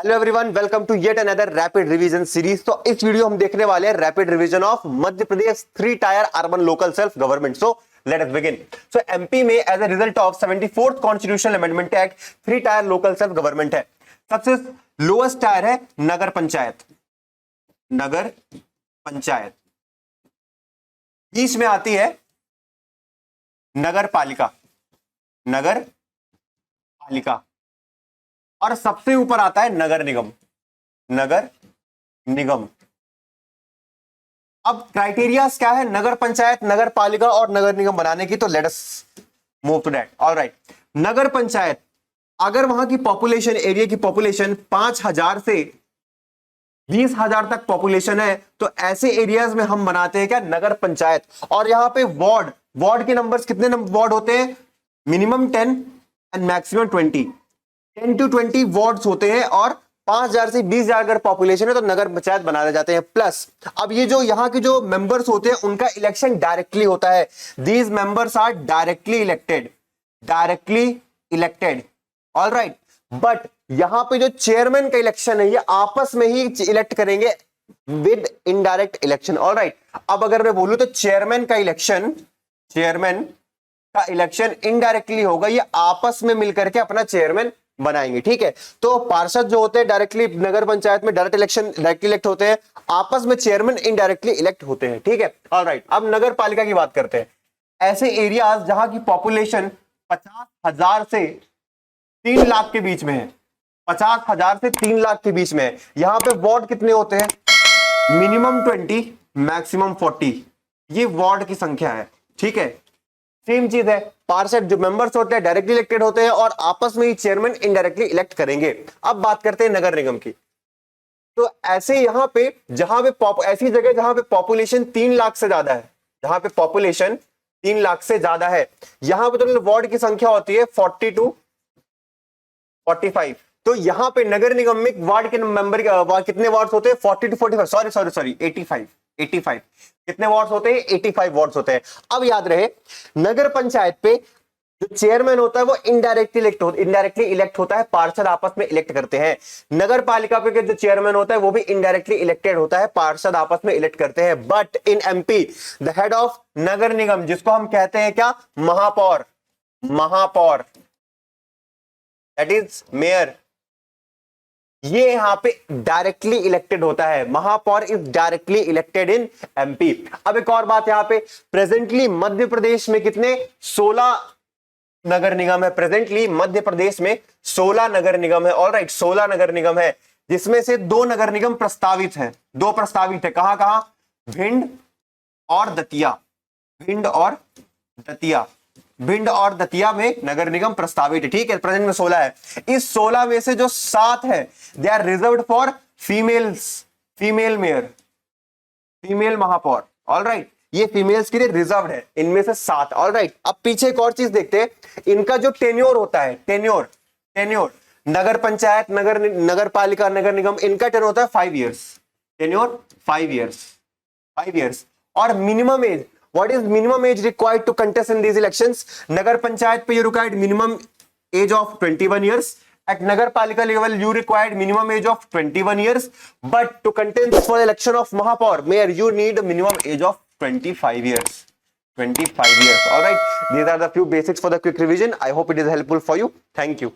Hello everyone, welcome to yet another rapid revision series. तो इस video हम देखने वाले हैं rapid revision of Madhya Pradesh 3 tier urban local self government. So let us begin. So MP में as a result of 74th constitutional amendment act 3 tier local self government है। सबसे lowest tyre है नगर पंचायत। नगर पंचायत बीच में आती है नगर पालिका। नगर पालिका और सबसे ऊपर आता है नगर निगम। नगर निगम। अब क्राइटेरिया क्या है नगर पंचायत, नगर पालिका और नगर निगम बनाने की? तो let us move to that. Alright, नगर पंचायत अगर वहां की पॉपुलेशन, एरिया की पॉपुलेशन 5000 से 20,000 तक पॉपुलेशन है तो ऐसे एरियाज में हम बनाते हैं क्या? नगर पंचायत। और यहां पे वार्ड के नंबर्स कितने वार्ड होते हैं? Minimum 10 and maximum 20। 10 to 20 wards होते हैं और 5,000 से 20,000 अगर पॉपुलेशन है तो नगर पंचायत बनाए जाते हैं। प्लस अब ये जो यहाँ के जो मेंबर्स होते हैं उनका इलेक्शन डायरेक्टली होता है। These members are directly elected. Directly elected. Alright, but यहां पे जो चेयरमैन का इलेक्शन है ये आपस में ही इलेक्ट करेंगे विद इनडायरेक्ट इलेक्शन। ऑलराइट, अब अगर मैं बोलूं तो चेयरमैन का इलेक्शन इनडायरेक्टली होगा। ये आपस में मिलकर के अपना चेयरमैन बनाएंगे। ठीक है, तो पार्षद जो होते हैं डायरेक्टली नगर पंचायत में डायरेक्टली इलेक्ट होते हैं, आपस में चेयरमैन इनडायरेक्टली इलेक्ट होते हैं। ठीक है, ऑलराइट, अब नगर पालिका की बात करते हैं। ऐसे एरियाज जहां की पॉपुलेशन 50,000 से 3 लाख के बीच में है। 50,000 से 3 लाख के बीच में है। यहां पे वार्ड कितने होते हैं? Minimum 20 maximum 40। ये वार्ड की संख्या है। ठीक है, सेम चीज है। पार्षद जो मेंबर्स होते हैं डायरेक्टली इलेक्टेड होते हैं और आपस में ही चेयरमैन इनडायरेक्टली इलेक्ट करेंगे। अब बात करते हैं नगर निगम की। तो ऐसे यहां पे जहां पे ऐसी जगह जहां पे पॉपुलेशन 3 लाख से ज्यादा है, जहां पे पॉपुलेशन 3 लाख से ज्यादा है, यहां पे तो वार्ड की संख्या होती है 40 to 45। तो यहां पे नगर निगम में वार्ड के मेंबर कितने वार्ड्स होते हैं? 40 to 45। सॉरी 85। कितने वार्ड्स होते हैं? 85 वार्ड्स होते हैं। अब याद रहे, नगर पंचायत पे जो चेयरमैन होता है वो इनडायरेक्टली इलेक्ट होता है। पार्षद आपस में इलेक्ट करते हैं। नगर पालिका पे जो चेयरमैन होता है वो भी इनडायरेक्टली इलेक्टेड होता है। पार्षद आपस में इलेक्ट करते हैं। But in MP the head of nagar nigam, जिसको हम कहते हैं क्या? महापौर। That is mayor. ये यहां पे डायरेक्टली इलेक्टेड होता है। Mahapaur is directly elected in MP. अब एक और बात, यहां पे प्रेजेंटली मध्य प्रदेश में कितने? 16 नगर निगम है। प्रेजेंटली मध्य प्रदेश में 16 नगर निगम है। ऑलराइट, 16 नगर निगम है, जिसमें से 2 नगर निगम प्रस्तावित है। 2 प्रस्तावित है। कहां कहां? भिंड और दतिया। भिंड और दतिया में नगर निगम प्रस्तावित है। ठीक है, प्रेजेंट में 16 है। इस 16 में से जो 7 है they are reserved for female mayor, female महापौर। ऑलराइट, ये फीमेल्स के लिए रिजर्व्ड है। इनमें से 7। ऑलराइट, अब पीछे एक और चीज देखते हैं। इनका जो टेन्योर होता है, टेन्योर नगर पंचायत, नगर पालिका, नगर निगम, इनका टेन्योर होता है 5 इयर्स। Tenure 5 years. और minimum age, what is minimum age required to contest in these elections? नगर पंचायत पे you required minimum age of 21 years. At नगर पालिका level you required minimum age of 21 years. But to contest for the election of Mahapaur, mayor, you need a minimum age of 25 years. 25 years. All right. These are the few basics for the quick revision. I hope it is helpful for you. Thank you.